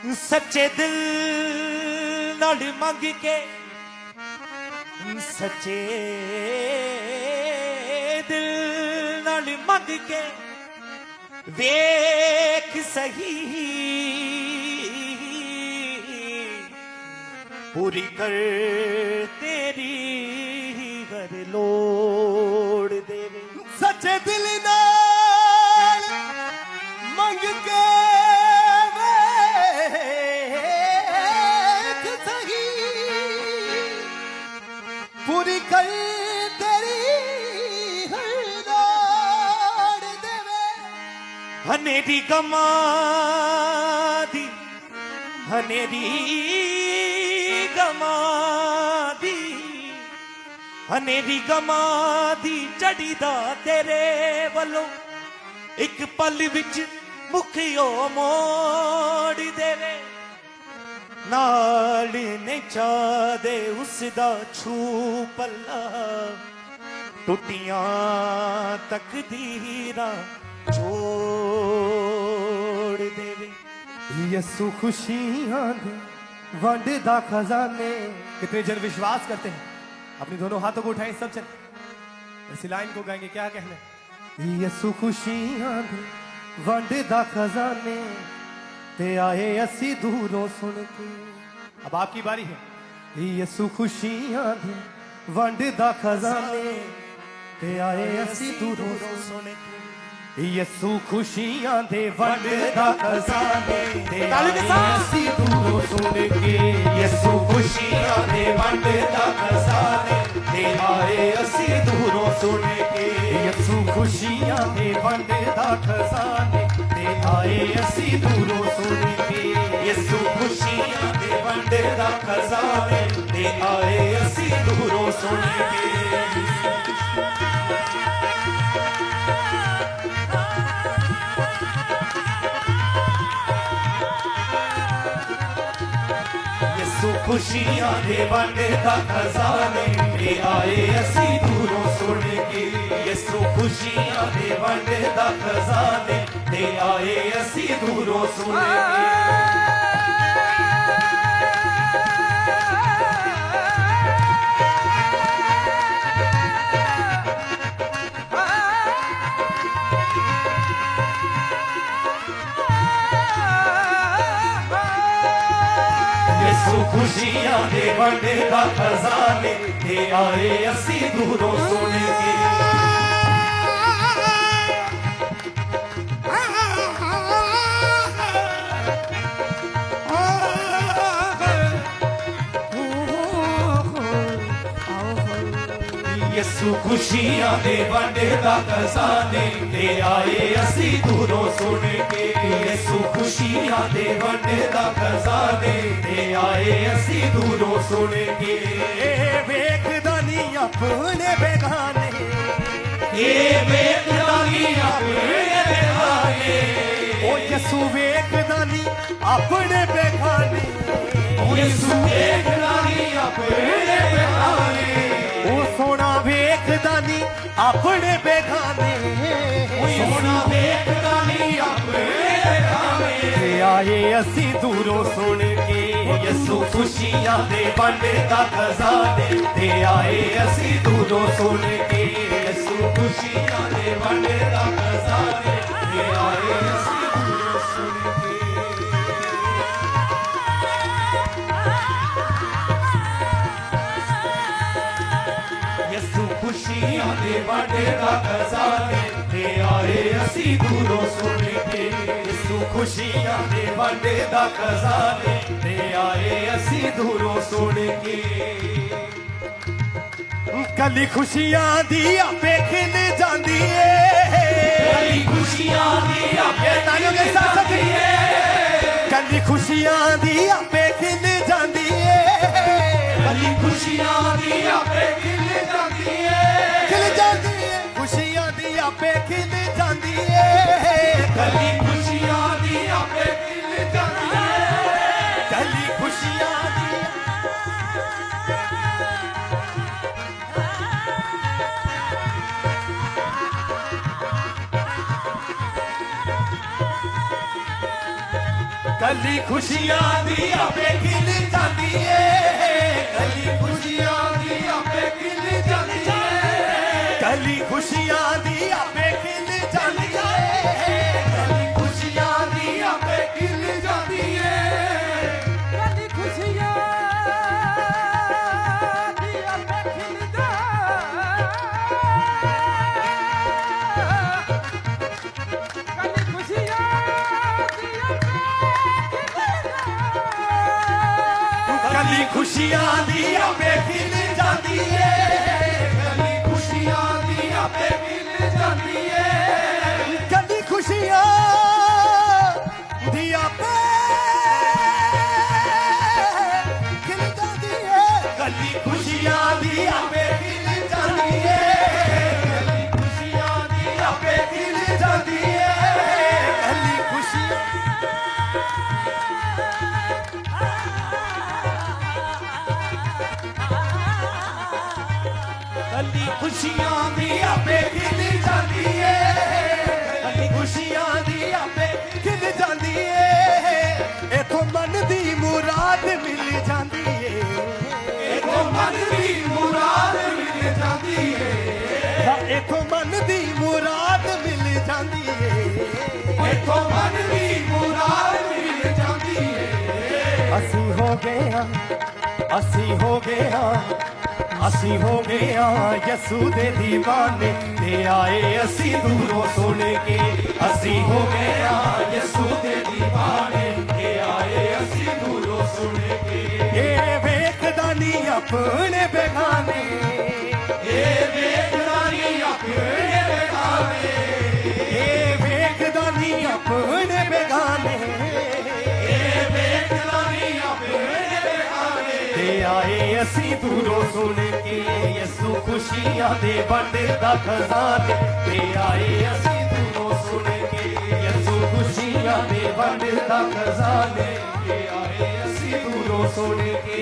सच्चे दिल नाल मंग के, सच्चे दिल नाल मंग के वेख सही, पूरी कर तेरी हर लोड़ देवे। सच्चे दिल नाल मंग के वेख सही, पूरी कर तेरी हर लोड़ देवे। हनेरी गमा दी, हनेरी गमा दी, हनेरी गमा दी चढ़ी दा तेरे वलों एक पल विच मुखियो मोड़ देवे। नाल ने चादे उसदा छू पल्ला, टुटियां तकदीरां जोड़ देवे। यसु खुशियां दे वंड दा खजाने। कितने जन विश्वास करते हैं? अपने दोनों हाथों को उठाएं सब जन, इसी लाइन को गाएंगे। क्या कहना है? यसु खुशियां दे वंड दा खजाने, ते आए असी दूरों सुन के। अब आपकी बारी है। यसु खुशियां दे वंड दा खजाने, ते आए असी दूरों सुन के। यसु खुशियां दे वंड दा खजाने, ते आए असी दूरों सुन के। यसु खुशियां दे वंड दा खजाने, ते आए असी दूरों सुन के। यसु खुशियां दे वंड दा खजाने, ते आए असी दूरों सुन के। यसु खुशियां दे वंड दा खजाने, ते आए असी दूरों सुन के। खुशियां दे वंड दा खजाने, ते आए असी दूरों सुन के। यसु खुशियां दे वंड दा खजाने, ते आए असी दूरों सुन के। खुशियां दे वंड दा खजाने, ते आए असी दूरों सुन के। यसु खुशियां दे वंड दा खजाने, ते आए असी दूरों सुन के। यसु खुशियां दे वंड दा खजाने, ते आए असी दूरों सुन के। वेखदा नी अपने बेगाने, ये वेखदा नी अपने बेगाने। ओ यसु वेखदा नी अपने बेगाने, यसु वेखदा नी अपने बेगाने। ओ सोना वेखदा नी अपने बेगाने, सोना वेखदा नी अपने बेगाने। ते आए असी दूरों सुन के। यसु खुशियां दे वंड दा खजाने, ते आए असी दूरों सुन के। यसु खुशियां दे वंड दा खजाने, ते आए असी दूरों सुन के। यसु खुशियां दे वंड दा खजाने, ते आए असी दूरों सुन के। यसु खुशियां दे वंड दा खजाने, ते आए असी दूरों सुन के। कली खुशियां दी आपे खिल जांदी है, कली खुशियां दी आपे तालियों के साथ जाती है। कली खुशियां दी आपे खिल जांदी है, कली खुशियां दी आपे खिल जाती है। खिल जाती है खुशियां दी आपे खिल जाती है। कली खुशियां दी आपे खिल जाती है। कली खुशियां दी कली खुशियां दी आपे खिल जाती है, कली खुशियां दी आपे खिल जाती है, कली खुशियां दी आपे खिल जाती है, कली खुशियां दी आपे खिल जाती है, कली खुशियां दी आपे खिल जा, कली खुशियां दी आपे कली खुशियां दी आपे खिल जाती है, कली खुशियां दी आपे खिल जाती है, कली खुशियां दी आपे खिल जाती है, कली खुशियां दी आपे खिल जाती है, कली खुशियां दी आपे खिल जाती है, कली खुशियां कली खुशियां दी आपे खिल जाती है, कली खुशियां दी आपे खिल जाती है, इथों मन दी मुराद मिल जाती है, इथों मन दी मुराद मिल जाती है, इथों मन दी मुराद मिल जाती है, इथों मन दी मुराद मिल जाती है, असी हो गए हाँ, असी हो गए हाँ, असी हो गए हाँ यसू दे दीवाने, ते आए असी दूरों सुन के, असी हो गए हाँ यसू दे दीवाने, ते आए असी दूरों सुन के, ये वेखदा नी अपने बेगाने, ये वेखदा नी अपने बेगाने, ये वेखदा नी अपने बेगाने, ये वेखदा नी अपने बेगाने, ते आए असी दूरों सुन के, यसू खुशियां दे वंडदा खजाने, ते आए असी दूरों सुन के, यसू खुशियां दे वंडदा खजाने, ते आए असी दूरों सुन के,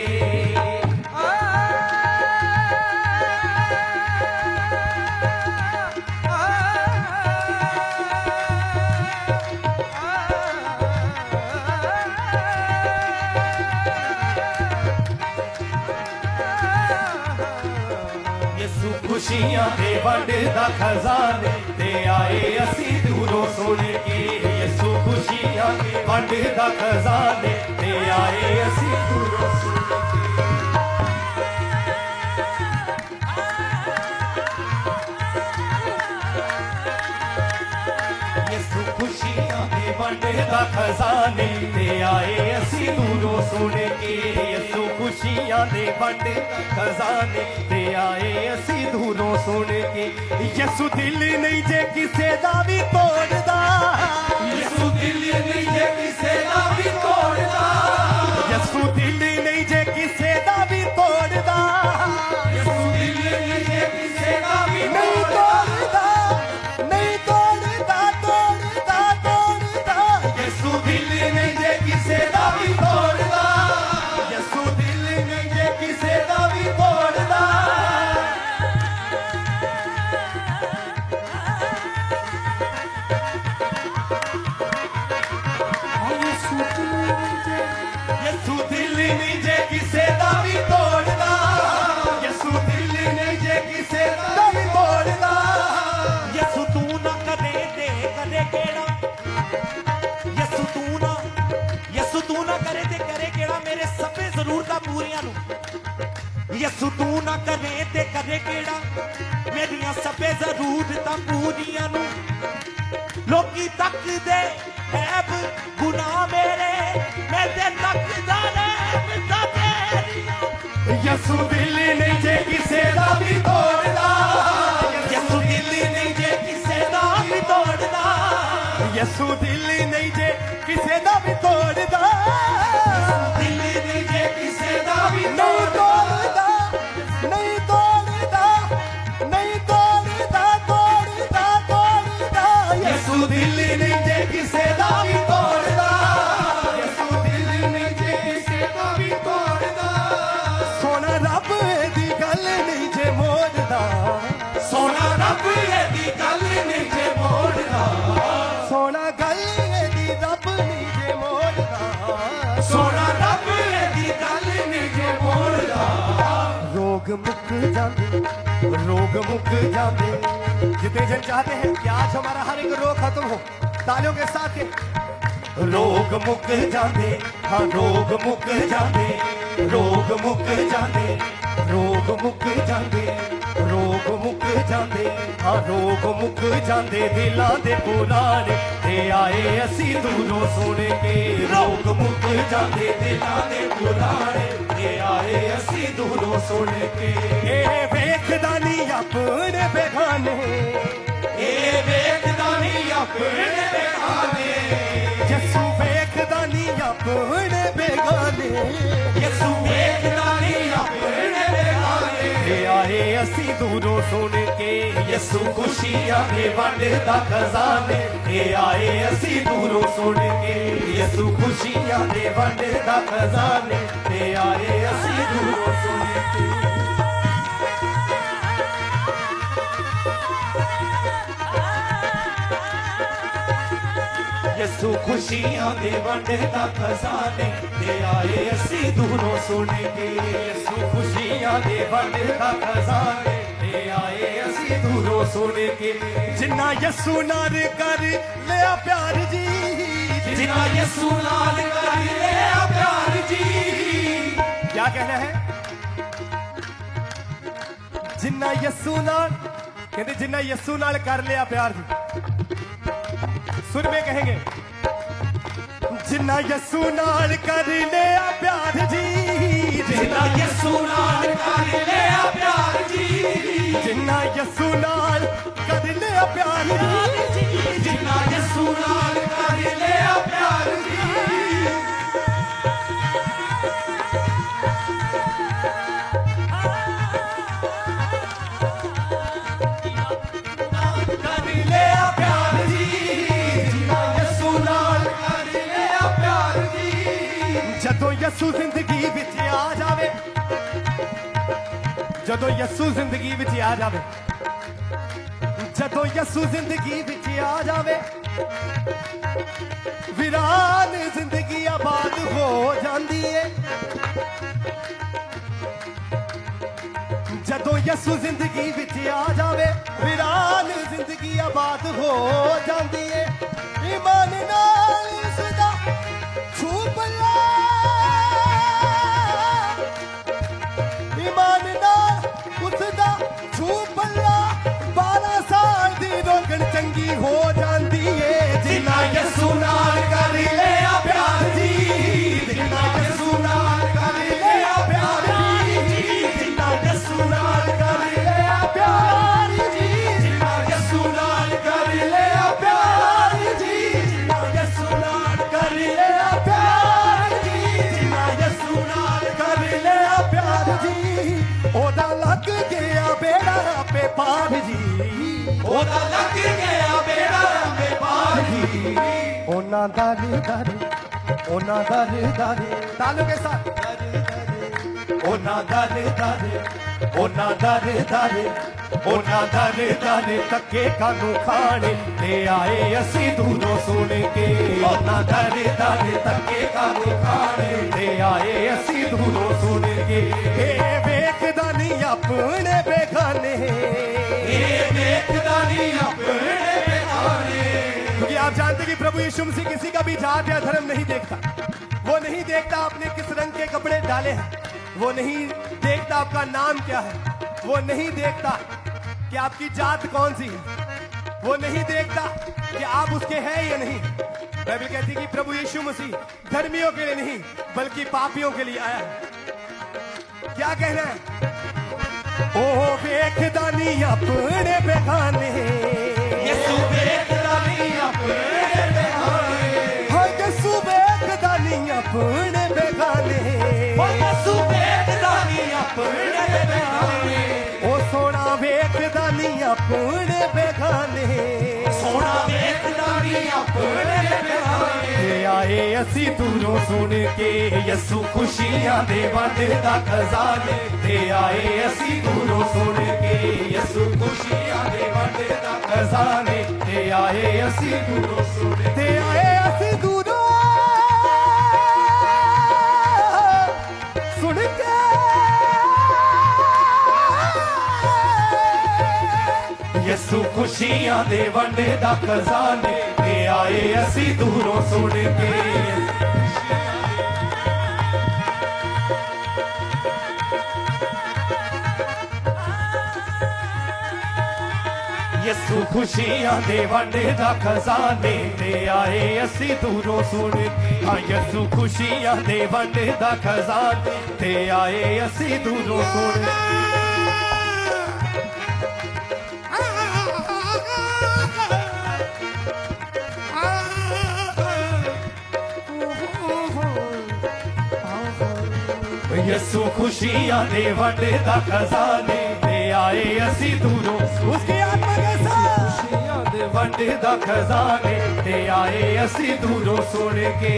यसू खुशियां दे वंडदा खजाने, ते आए असी दूरों सुन के, यसू खुशियां दे वंडदा खजाने, ते आए असी दूरों सुन के, यसू खुशियां दे वंडदा खजाने, ते आए असी दूरों सुन के, यसू खुशियां दे वंडदा खजाने, ते आए असी दूरों सुन के, यसू दिल नहीं जे किसे दा भी तोड़दा, यसू दिल नहीं जे किसे दा भी तोड़दा, यसू दिल नहीं जे किसे दा भी तोड़दा, यसू दिल नहीं जे किसे दा भी तोड़दा, नहीं तोड़दा, तोड़दा, तोड़दा, यसू दिल नहीं जे किसे दा भी तोड़दा, यसू दिल नहीं जे किसे दा भी तोड़दा, यसू दिल नहीं जे किसे दा भी तोड़दा, यसू दिल नहीं जे किसे दा भी तोड़दा, यसू तू ना करे दे करे केड़ा, यसू तू ना करे ते करे केड़ा मेरे सभे जरूरतां पूरियां नू, यसू तू ना करे ते करे केड़ा मेरियां सभे जरूरतां पूरियां नू, लोकी तकदे ऐब गुनाह मेरे, मैं ते तकदा रहमतां तेरियां, यसू दिल नहीं जे किसे दा भी तोड़दा, यसू दिल नहीं जे किसे दा भी तोड़दा, यसू दिल नहीं जे किसे दा भी तोड़दा, दिल नहीं जे किसे दा भी नहीं तोड़दा, नहीं तोड़दा, नहीं तोड़दा, तोड़दा, तोड़दा, यसू दिल नहीं जे किसे दा भी तोड़दा, यसू दिल नहीं जे किसे दा भी तोड़दा, सोना रब दी गल नहीं जे मोड़दा, सोना रब दी गल नहीं जे मोड़दा, सोना गल जाते, रोग मुक जाते। जितने जन चाहते हैं कि आज हमारा हर एक रोग खत्म हो, तालियों के साथ के रोग मुक जाते, हाँ रोग मुक जाते, रोग मुक जाते, रोग मुक जाते, रोग मुक जाते, हाँ रोग मुक जाते। दिलां दे पुराने ते आए असी दूरों सुन के, रोग मुक जाते दिलां दे पुराने ते आए असी दूरों सुन के। ए वेखदा नहीं अपने बेगाने, ए वेखदा नहीं अपने बेगाने, यसू वेखदा नहीं अपने बेगाने, यसू वेखदा नहीं अपने बेगाने। ते आए असी दूरों सुन के, यसू खुशियां दे वंडदा खजाने ते आए असी दूरों सुन के। यसू खुशियां दे वंडदा खजाने ते आए असी दूरों सुन के। यसू खुशियां दे वंडदा खजाने ते आए असी दूरों सुन के। यसू खुशियां दे वंडदा खजाने ते आए असी दूरों सुन के। जिन्ना यसू नाल कर लिया प्यार जी, जिन्ना यसू नाल कर लिया प्यार जी। क्या कहना है? जिन्ना यसू नाल, कहते जिन्ना यसू नाल कर लिया प्यार जी। सुर में कहेंगे, जिन्ना यसू नाल कर लिया प्यार जी, जिन्ना यसू नाल कर लिया प्यार जी, जिन्ना यसू नाल कर लिया प्यार जी, जिन्ना यसू नाल कर लिया प्यार जी। कर लिया प्यार जी, जिन्ना यसू नाल कर लिया प्यार जी। जदों यसू जिंदगी विच आ जावे, जदों यसू जिंदगी विच आ जावे, जदों यसू जिंदगी विच आ जावे, वीरान जिंदगी आबाद हो जांदी है। जदों यसू जिंदगी विच आ जावे, वीरान जिंदगी आबाद हो जांदी है। ईमान नाल उसदा छूप ला, ईमान नाल उसदा छूप ला, 12 साल दी रोगन चंगी हो जांदी है। जिन्ना यसू नाल कर लिया प्यार जी, जिन्ना यसू नाल कर लिया प्यार जी, जिन्ना यसू नाल कर लिया प्यार जी, जिन्ना यसू नाल कर लिया प्यार जी, जिन्ना यसू नाल कर लिया प्यार जी, जिन्ना यसू नाल कर लिया प्यार जी। ओदा लग गया बेड़ा पे पार जी, ओदा लग गया बेड़ा पे पार जी। ओना दर दर, ओना दर दर, तालों के साथ ओना दर दर, ओना दर दर, ओना दर दर तके कानू खाने ले आए असी दूरों सुन के। ओना दर दर तके कानू खाने ले आए असी दूरों सुन के। ए वेखदा नहीं अपने बेगाने, ए वेखदा नहीं अपने बेगाने। क्योंकि आप जानते हैं कि प्रभु यीशु मसीह किसी का भी जात या धर्म नहीं देखता। वो नहीं देखता आपने किस रंग के कपड़े डाले हैं, वो नहीं देखता आपका नाम क्या है, वो नहीं देखता कि आपकी जात कौन सी है, वो नहीं देखता कि आप उसके हैं या नहीं। बाइबल कहती है कि प्रभु यीशु मसीह धर्मियों के लिए नहीं बल्कि पापियों के लिए आया है। क्या कहना है? ओ वेखदा नहीं अपने बेगाने, यसू वेखदा नहीं अपने बेगाने, हाँ यसू वेखदा नहीं अपने बेगाने, ओ यसू वेखदा नहीं अपने बेगाने, ओ सोना वेखदा नहीं अपने बेगाने, सोना वेखदा नहीं अपने बेगाने। ले आए असी दूरों सुन के यसू खुशियां दे वंडदा खजाने ते आए असी दूरों सुन के। यसू खुशियां दे वंडदा खजाने ते आए असी दूरों सुन के। ते आए असी दूरों सुन के। यसू खुशियां दे वंडे दा खजाने ते आए असी दूरों सुन के यसू खुशियां दे वंडे दा खजाने ते आए असी दूरों सुन के हाँ यसू खुशियां दे वंडे दा खजाने ते आए असी दूरों सुन यसू खुशियां दे वंडे दा खजाने ते आए असी दूरों उसकी आत्मा के साथ खुशियां दे वंडे दा खजाने ते आए असी दूरों सुन के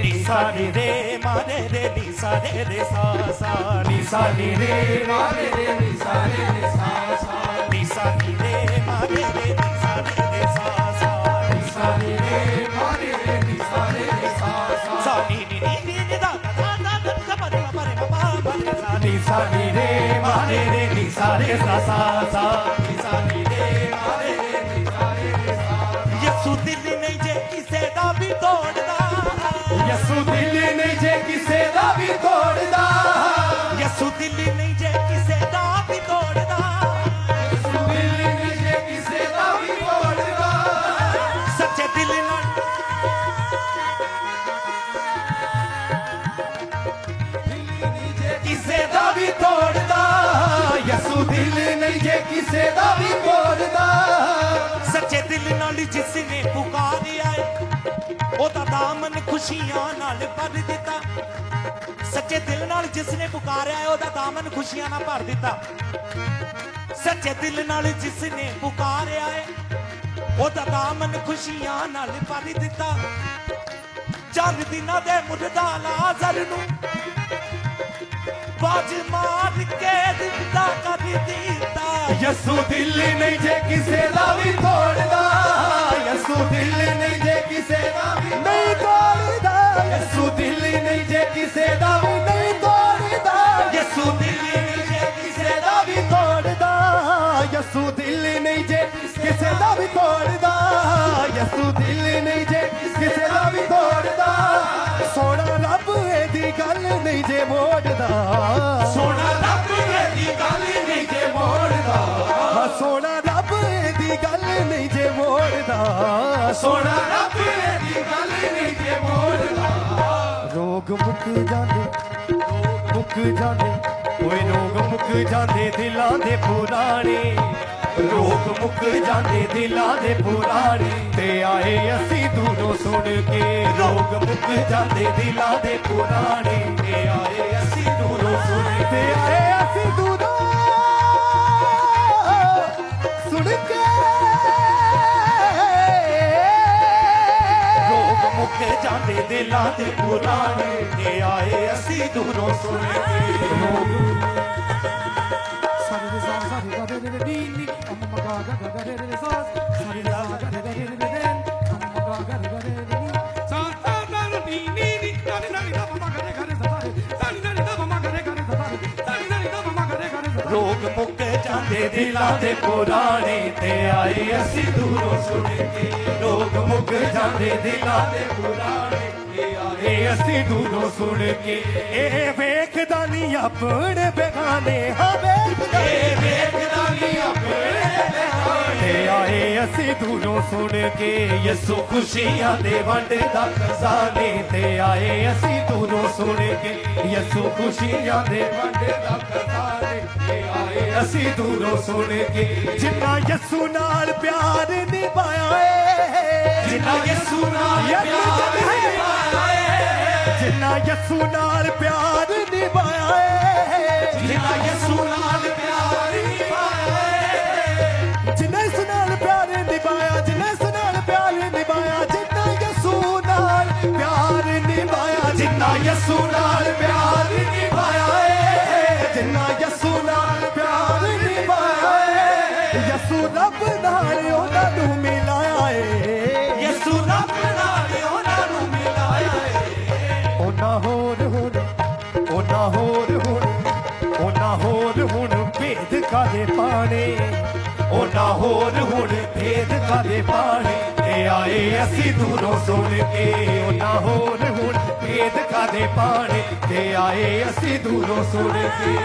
निसा नी रे मारे रे निसा रे सा सा निसा नी रे मारे रे निसा रे सा सा निसा नी रे मारे रे निसा रे सा सा निसा नी रे मारे रे निसा रे सा सा सा नी नी नी नी दा निसा नी रे मारे रे निसा रे सा सा सा निसा नी रे मारे रे निसा रे सा यसू दिल नहीं जे किसे दा भी तोड़दा यसू दिल नहीं जे किसे दा भी तोड़दा यसू दिल नहीं जे किसे दा भी तोड़दा यसू दिल नहीं जे किसे दा भी तोड़दा सच्चे दिल नाल किसे दा भी तोड़दा यसू दिल नहीं जे किसे दा भी तोड़दा सच्चे दिल नाल जिसने पुकारिया ओदा दामन खुशियां नाल भर दिता सच्चे दिल नाल जिसने पुकारिया ओदा दामन खुशियां नाल भर दिता सच्चे दिल नाल जिसने पुकारिया ओदा दामन खुशियां नाल भर दिता चार दिनां दे मुर्दा लाज़र नूं बाज मार के जिंदा कर दीता यसू दिल नहीं जे किसे दा भी तोड़दा यसू दिल नहीं जे किसे दा भी नहीं तोड़दा यसू दिल नहीं जे किसे दा भी नहीं तोड़दा यसू दिल नहीं जे किसे दा भी तोड़दा यसू दिल नहीं जे किसे दा भी तोड़दा यसू दिल नहीं जे किसे दा भी तोड़दा सोना रब एदी गल नहीं जे मोड़दा सोना रब एदी गल नहीं जे मोड़दा सोना रब एदी गल नहीं जे मोड़दा सोना रब एदी गल नहीं जे मोड़दा रोग मुक जाने ओए रोग मुक जांदे दिलां दे पुराने रोग मुक जांदे दिलां दे पुराने ते आए असी दूरों सुन के रोग मुक जांदे दिलां दे पुराने ते आए असी दूरों सुन के आए असी दूरों सुन के रोग मुक जांदे दिलां दे पुराने ते आए असी दूरों सुन के रोग रोग मुक जांदे दिलां दे पुराने ते आए असी दूरों सुन के रोग मुक जांदे दिलां दे पुराने ते आए असी दूरों सुन के ए वेखदा नी अपने बेगाने हाँ वेखदा नी अपने बेगाने आए असी दूरों सुन के यसू खुशियां दे वंडे दा खजाने ते आए असी दूरों सुन के यसू खुशियां दे वंडे दा खजाने ते आए असी दूरों सुन के जिन्ना यसू नाल प्यार निभाया है जिन्ना यसू नाल प्यार निभाया है जिन्ना यसू नाल प्यार निभाया है जिन्ना यसू नाल प्यार निभाया है जिन्ना यसू नाल प्यार निभाया जिन्ना यसू नाल प्यार निभाया जिन्ना यसू नाल प्यार निभाया जिन्ना यसू नाल प्यार निभाया है जिन्ना यसू नाल प्यार निभाया है यसू रब नाल उन्हां नूं मिलाया है यसू रब नाल उन्हां नूं मिलाया है उन्हां होर हुण भेद कादे पाने ਉਹਨਾਂ ਹੋਰ ਹੁਣ ਭੇਦ ਕਾਦੇ ਪਾਣੇ ਤੇ ਆਏ ਅਸੀਂ ਦੂਰੋਂ ਸੁਣ ਕੇ ਉਹਨਾਂ ਹੋਰ ਹੁਣ ਭੇਦ ਕਾਦੇ ਪਾਣੇ ਤੇ ਆਏ ਅਸੀਂ ਦੂਰੋਂ ਸੁਣ ਕੇ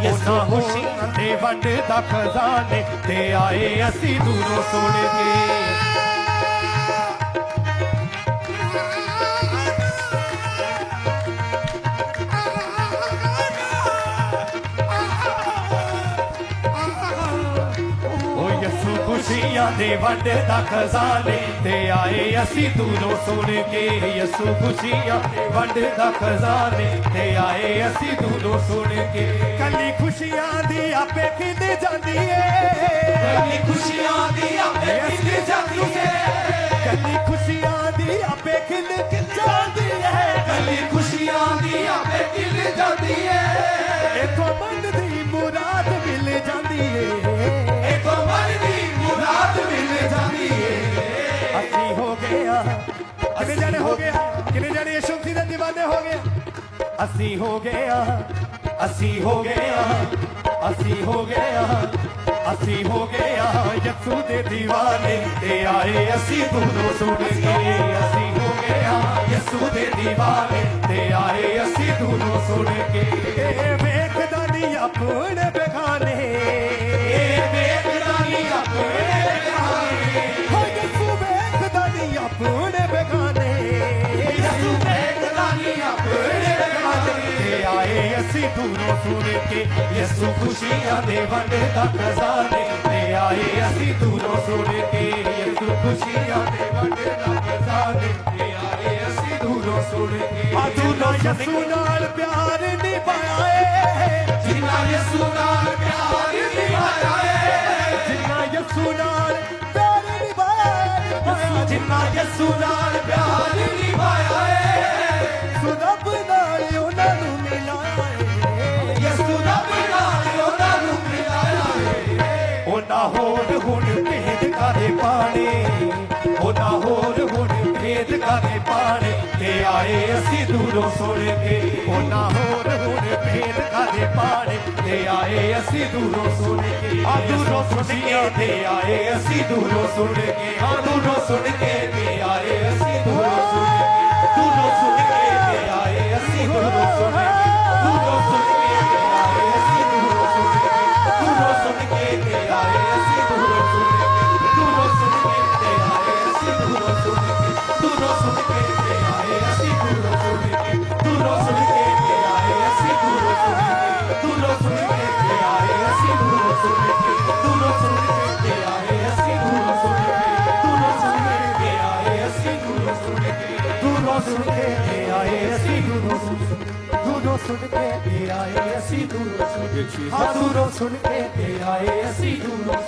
ਯਸੂ ਖੁਸ਼ੀਆਂ ਦੇ ਵੰਡ ਦਾ ਖਜ਼ਾਨੇ ਤੇ ਆਏ ਅਸੀਂ ਦੂਰੋਂ ਸੁਣ ਕੇ ਖੁਸ਼ੀਆਂ ਦੇ ਵੰਡ ਦਾ ਖਜ਼ਾਨੇ ਤੇ ਆਏ ਅਸੀਂ ਦੂਰੋਂ ਸੁਣ ਕੇ ਯਸੂ ਖੁਸ਼ੀਆਂ ਦੇ ਵੰਡ ਦਾ ਖਜ਼ਾਨੇ ਤੇ ਆਏ ਅਸੀਂ ਦੂਰੋਂ ਸੁਣ ਕੇ ਕੱਲੀ ਖੁਸ਼ੀਆਂ ਦੀ ਆਪੇ ਖਿੰਡ ਜਾਂਦੀ ਏ ਕੱਲੀ ਖੁਸ਼ੀਆਂ ਦੀ ਆਪੇ ਖਿੰਡ ਜਾਂਦੀ ਏ ਕੱਲੀ ਖੁਸ਼ੀਆਂ ਦੀ ਆਪੇ ਖਿੰਡ ਜਾਂਦੀ ਏ ਕੱਲੀ ਖੁਸ਼ੀਆਂ ਦੀ ਆਪੇ ਖਿੰਡ ਜਾਂਦੀ ਏ ਇਥੋਂ ਮਨ ਦੀ ਮੁਰਾਦ ਮਿਲ ਜਾਂਦੀ ਏ ਇਥੋਂ ਮਨ ਦੀ ਮਿਲ ਜਾਂਦੀ ਏ ਅਸੀਂ ਹੋ ਗਏ ਆ ਕਿੰਨੇ ਜਾਣੇ ਹੋ ਗਏ ਕਿੰਨੇ ਜਾਣੇ ਯਿਸੂ ਮਸੀਹ ਦੇ دیਵਾਨੇ ਹੋ ਗਏ ਅਸੀਂ ਹੋ ਗਏ ਆ ਅਸੀਂ ਹੋ ਗਏ ਆ ਅਸੀਂ ਹੋ ਗਏ ਆ ਅਸੀਂ ਹੋ ਗਏ ਆ ਯਿਸੂ ਦੇ دیਵਾਨੇ ਤੇ ਆਏ ਅਸੀਂ ਦੂਰੋਂ ਸੁਣ ਕੇ ਅਸੀਂ ਹੋ ਗਏ ਆ ਯਿਸੂ ਦੇ دیਵਾਨੇ ਤੇ ਆਏ ਅਸੀਂ ਦੂਰੋਂ ਸੁਣ ਕੇ ਇਹ ਵੇਖਦਾ ਨਹੀਂ ਆਪਣੇ ਬੇਗਾਨੇ ਇਹ ਵੇਖਦਾ ਨਹੀਂ ਆਪਣੇ ਆਪਣੇ ਬੇਗਾਨੇ ਯਿਸੂ ਵੇਖਦਾ ਨਹੀਂ ਆਪਣੇ ਬੇਗਾਨੇ ਤੇ ਆਏ ਅਸੀਂ ਦੂਰੋਂ ਸੁਣ ਕੇ ਯਿਸੂ ਖੁਸ਼ੀਆਂ ਦੇ ਵੰਡ ਦਾ ਖਜ਼ਾਨੇ ਤੇ ਆਏ ਅਸੀਂ ਦੂਰੋਂ ਸੁਣ ਕੇ ਯਿਸੂ ਖੁਸ਼ੀਆਂ ਦੇ ਵੰਡ ਦਾ ਖਜ਼ਾਨੇ ਤੇ ਆਏ ਅਸੀਂ ਦੂਰੋਂ ਸੁਣ ਕੇ ਆਦੂਨਾ ਯਿਸੂ ਨਾਲ ਪਿਆਰ ਨਿਭਾਇਆ ਏ ਜਿੰਨਾ ਯਿਸੂ ਨਾਲ ਪਿਆਰ ਨਿਭਾਇਆ ਏ ਜਿੰਨਾ ਯਿਸੂ ਨਾਲ ਜਿੰਨਾ ਯਿਸੂ ਨਾਲ ਪਿਆਰ ਨਿਭਾਇਆ ਏ ਯਿਸੂ ਰੱਬ ਨਾਲ ਉਹਨਾਂ ਨੂੰ ਮਿਲਾਇਆ ਏ ਯਿਸੂ ਰੱਬ ਨਾਲ ਉਹਨਾਂ ਨੂੰ ਮਿਲਾਇਆ ਏ ਉਹਨਾਂ ਹੋਰ ਹੁਣ ਭੇਦ ਕਾਦੇ ਪਾਣੇ ਉਹਨਾਂ ਹੋਰ ਹੁਣ ਭੇਦ ਕਾਦੇ ਪਾਣੇ ਤੇ ਆਏ ਅਸੀਂ ਦੂਰੋਂ ਸੁਣ ਕੇ ਉਹਨਾਂ ਹੋਰ ਹੁਣ ਭੇਦ ਕਾਦੇ ਪਾਣੇ ਤੇ ਆਏ ਅਸੀਂ ਦੂਰੋਂ ਸੁਣ ਕੇ ਆ ਦੂਰੋਂ ਸੁਣ ਕੇ ਤੇ ਆਏ ਅਸੀਂ ਦੂਰੋਂ ਸੁਣ ਕੇ ਆ ਦੂਰੋਂ ਸੁਣ ਕੇ ਤੇ ਆਏ ਅਸੀਂ ਦੂਰੋਂ ਸੁਣ ਕੇ ਦੂਰੋਂ ਸੁਣ ਕੇ ਤੇ ਆਏ ਅਸੀਂ ਦੂਰੋਂ ਸੁਣ ਕੇ ਦੂਰੋਂ ਸੁਣ ਕੇ ਤੇ ਆਏ ਅਸੀਂ ਦੂਰੋਂ ਸੁਣ ਕੇ ਦੂਰੋਂ ਸੁਣ ਕੇ ਤੇ ਆਏ ਅਸੀਂ ਦੂਰੋਂ ਸੁਣ ਕੇ ਦੂਰੋਂ ਸੁਣ ਕੇ ਤੇ ਆਏ ਅਸੀਂ ਦੂਰੋਂ ਸੁਣ ਕੇ ਦੂਰੋਂ ਸੁਣ ਕੇ ਤੇ ਆਏ ਅਸੀਂ ਦੂਰੋਂ ਸੁਣ ਕੇ ਦੂਰੋਂ ਸੁਣ ਕੇ ਤੇ ਆਏ ਅਸੀਂ ਦੂਰੋਂ ਸੁਣ ਕੇ ਦੂਰੋਂ ਸੁਣ ਕੇ ਤੇ ਆਏ ਅਸੀਂ ਦੂਰੋਂ ਸੁਣ ਕੇ ਦੂਰੋਂ ਸੁਣ ਕੇ ਤੇ ਆਏ ਅਸੀਂ ਦੂਰੋਂ ਸੁਣ ਕੇ ਦੂਰੋਂ ਸੁਣ ਕੇ ਤੇ ਆਏ ਅਸੀਂ ਦੂਰੋਂ ਸੁਣ ਕੇ ਦੂਰੋਂ ਸੁਣ ਕੇ ਤੇ ਆਏ ਅਸੀਂ ਦੂਰੋਂ ਸੁਣ ਕੇ ਦੂਰੋਂ ਸੁਣ ਕੇ ਤੇ ਆਏ ਅਸੀਂ ਦੂਰੋਂ ਸੁਣ ਕੇ ਦੂਰੋਂ ਸੁਣ ਕੇ ਤੇ ਆਏ ਅਸੀਂ ਦੂਰੋਂ